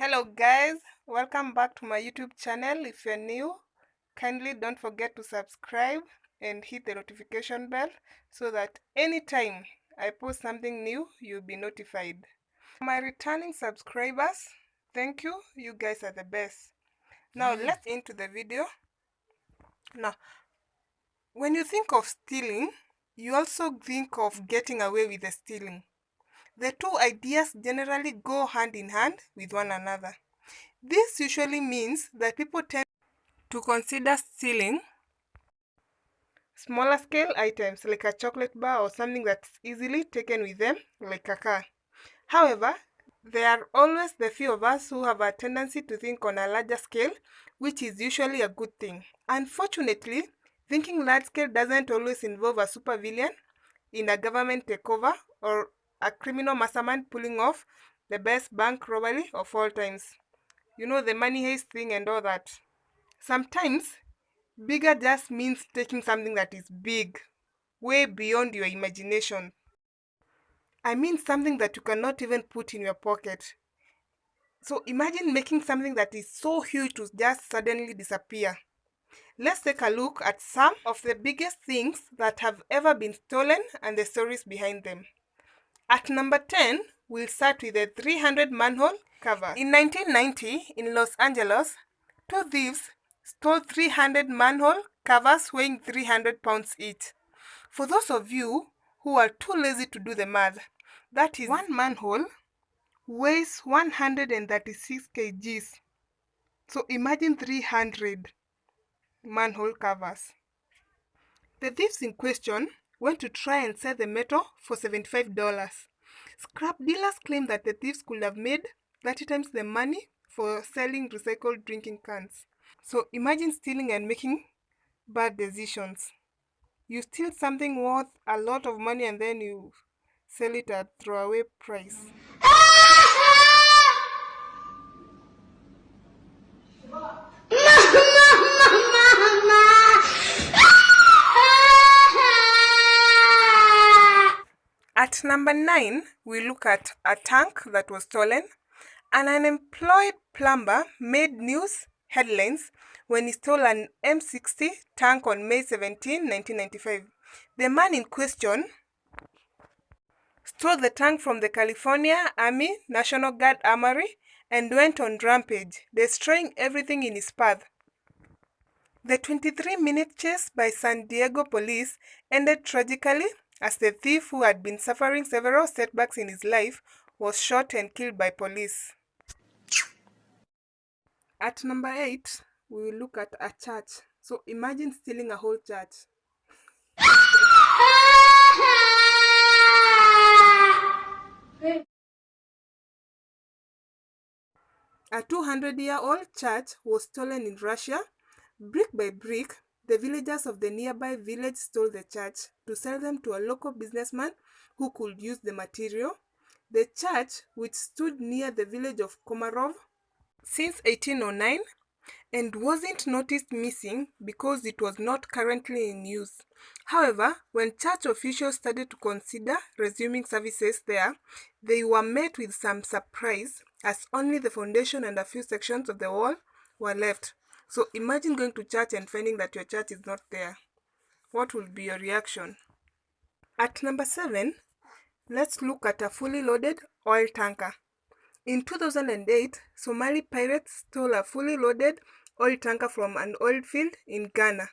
Hello guys, welcome back to my YouTube channel. If you're new, kindly don't forget to subscribe and hit the notification bell so that anytime I post something new, you'll be notified. My returning subscribers, thank you. You guys are the best. Now let's into the video. Now, when you think of stealing, you also think of getting away with the stealing. The two ideas generally go hand in hand with one another. This usually means that people tend to consider stealing smaller scale items like a chocolate bar or something that's easily taken with them, like a car. However, there are always the few of us who have a tendency to think on a larger scale, which is usually a good thing. Unfortunately, thinking large scale doesn't always involve a supervillain in a government takeover or a criminal mastermind pulling off the best bank robbery of all times. You know, the money heist thing and all that. Sometimes, bigger just means taking something that is big, way beyond your imagination. I mean something that you cannot even put in your pocket. So imagine making something that is so huge to just suddenly disappear. Let's take a look at some of the biggest things that have ever been stolen and the stories behind them. At number 10, we'll start with the 300 manhole cover. In 1990, in Los Angeles, two thieves stole 300 manhole covers weighing 300 pounds each. For those of you who are too lazy to do the math, that is, one manhole weighs 136 kgs. So imagine 300 manhole covers. The thieves in question went to try and sell the metal for $75. Scrap dealers claim that the thieves could have made 30 times the money for selling recycled drinking cans. So imagine stealing and making bad decisions. You steal something worth a lot of money and then you sell it at throwaway price. At number 9, we look at a tank that was stolen. An unemployed plumber made news headlines when he stole an M60 tank on May 17, 1995. The man in question stole the tank from the California Army National Guard Armory and went on rampage, destroying everything in his path. The 23-minute chase by San Diego police ended tragically as the thief, who had been suffering several setbacks in his life, was shot and killed by police. At number 8, we will look at a church. So imagine stealing a whole church. A 200-year-old church was stolen in Russia. Brick by brick, the villagers of the nearby village stole the church to sell them to a local businessman who could use the material. The church, which stood near the village of Komarov since 1809 and wasn't noticed missing because it was not currently in use. However, when church officials started to consider resuming services there, they were met with some surprise as only the foundation and a few sections of the wall were left. So imagine going to church and finding that your church is not there. What will be your reaction? At number 7, let's look at a fully loaded oil tanker. In 2008, Somali pirates stole a fully loaded oil tanker from an oil field in Ghana.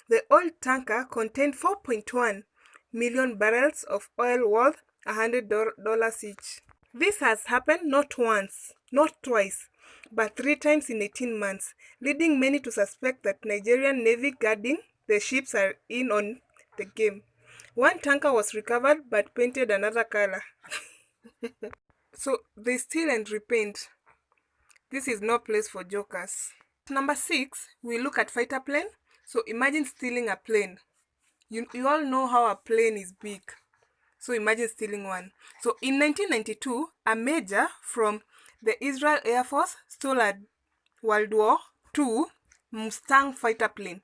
The oil tanker contained 4.1 million barrels of oil worth $100 each. This has happened not once, not twice, but 3 times in 18 months, leading many to suspect that Nigerian Navy guarding the ships are in on the game. One tanker was recovered but painted another color. So they steal and repaint. This is no place for jokers. Number 6, we look at fighter plane. So imagine stealing a plane. You all know how a plane is big. So imagine stealing one. So in 1992, a major from the Israel Air Force stole a World War II Mustang fighter plane.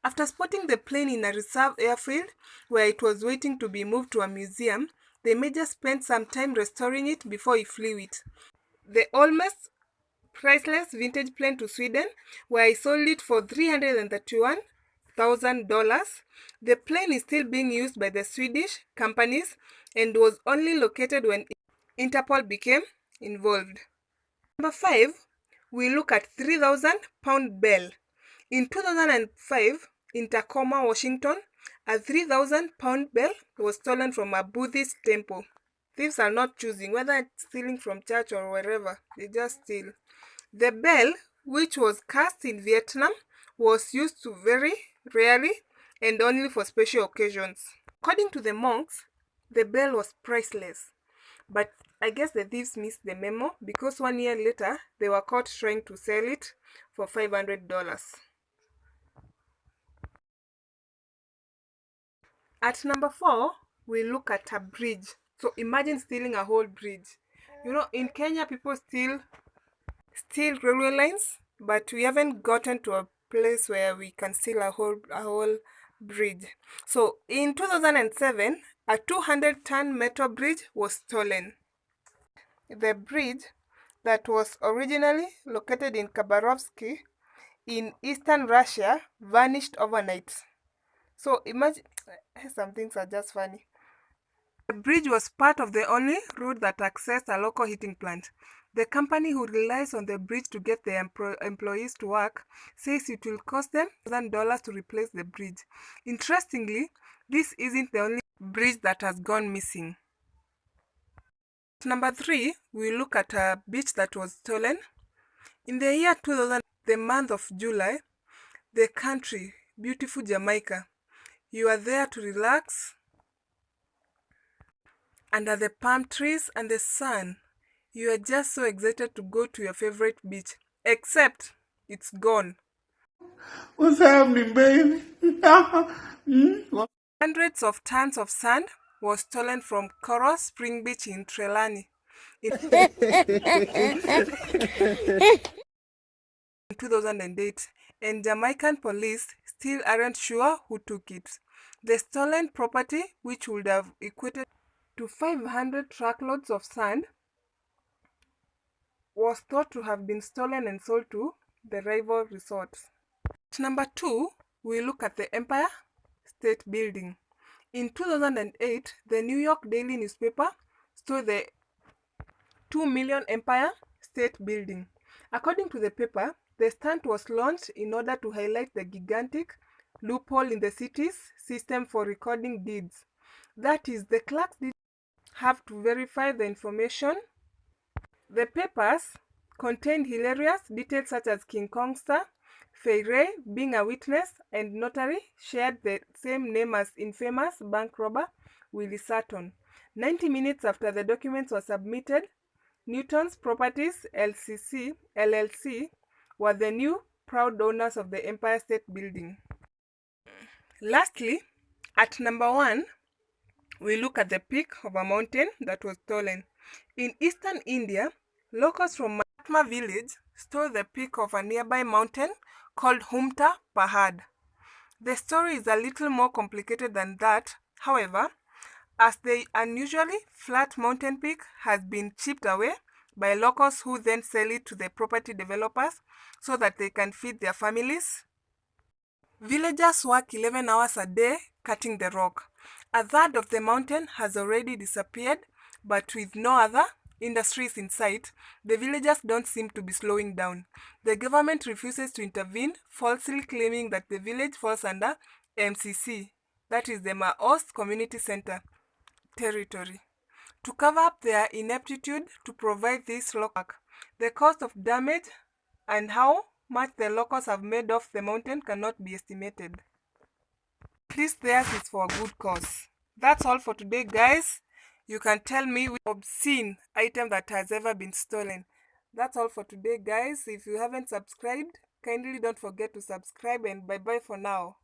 After spotting the plane in a reserve airfield where it was waiting to be moved to a museum, the major spent some time restoring it before he flew it. The almost priceless vintage plane to Sweden, where I sold it for $331,000. The plane is still being used by the Swedish companies and was only located when Interpol became involved. Number 5, we look at 3,000-pound bell. In 2005, in Tacoma, Washington, a 3,000-pound bell was stolen from a Buddhist temple. Thieves are not choosing whether it's stealing from church or wherever, they just steal. The bell, which was cast in Vietnam, was used to very rarely and only for special occasions. According to the monks, the bell was priceless. But I guess the thieves missed the memo because 1 year later, they were caught trying to sell it for $500. At number 4, we look at a bridge. So imagine stealing a whole bridge. You know, in Kenya, people steal railway lines, but we haven't gotten to a place where we can steal a whole bridge. So in 2007, a 200-ton metal bridge was stolen. The bridge that was originally located in Khabarovsk in eastern Russia vanished overnight. So imagine, some things are just funny. The bridge was part of the only route that accessed a local heating plant. The company who relies on the bridge to get their employees to work says it will cost them $1,000 to replace the bridge. Interestingly, this isn't the only bridge that has gone missing. Number 3, we look at a beach that was stolen. In the year 2000, the month of July, the country, beautiful Jamaica, you are there to relax under the palm trees and the sun. You are just so excited to go to your favorite beach, except it's gone. What's happening, baby? Hundreds of tons of sand was stolen from Coral Spring Beach in Trelawney in 2008, and Jamaican police still aren't sure who took it. The stolen property, which would have equated to 500 truckloads of sand, was thought to have been stolen and sold to the rival resorts. Number 2, we look at the Empire State Building. In 2008, the New York Daily newspaper stole the $2 million Empire State Building. According to the paper, the stunt was launched in order to highlight the gigantic loophole in the city's system for recording deeds. That is, the clerks did have to verify the information. The papers contained hilarious details such as King Kongster, Fay Ray being a witness, and notary shared the same name as infamous bank robber Willie Sutton. 90 minutes after the documents were submitted, Newton's Properties LLC were the new proud owners of the Empire State Building. Lastly, at number 1, we look at the peak of a mountain that was stolen. In eastern India, locals from Mahatma village stole the peak of a nearby mountain called Humta Pahad. The story is a little more complicated than that, however, as the unusually flat mountain peak has been chipped away by locals who then sell it to the property developers so that they can feed their families. Villagers work 11 hours a day cutting the rock. A third of the mountain has already disappeared, but with no other industries in sight, the villagers don't seem to be slowing down. The government refuses to intervene, falsely claiming that the village falls under MCC, that is the Maoist Community Center territory. To cover up their ineptitude to provide this work, the cost of damage and how much the locals have made off the mountain cannot be estimated. At least theirs is for a good cause. That's all for today, guys. You can tell me which obscene item that has ever been stolen. That's all for today, guys. If you haven't subscribed, kindly don't forget to subscribe, and bye-bye for now.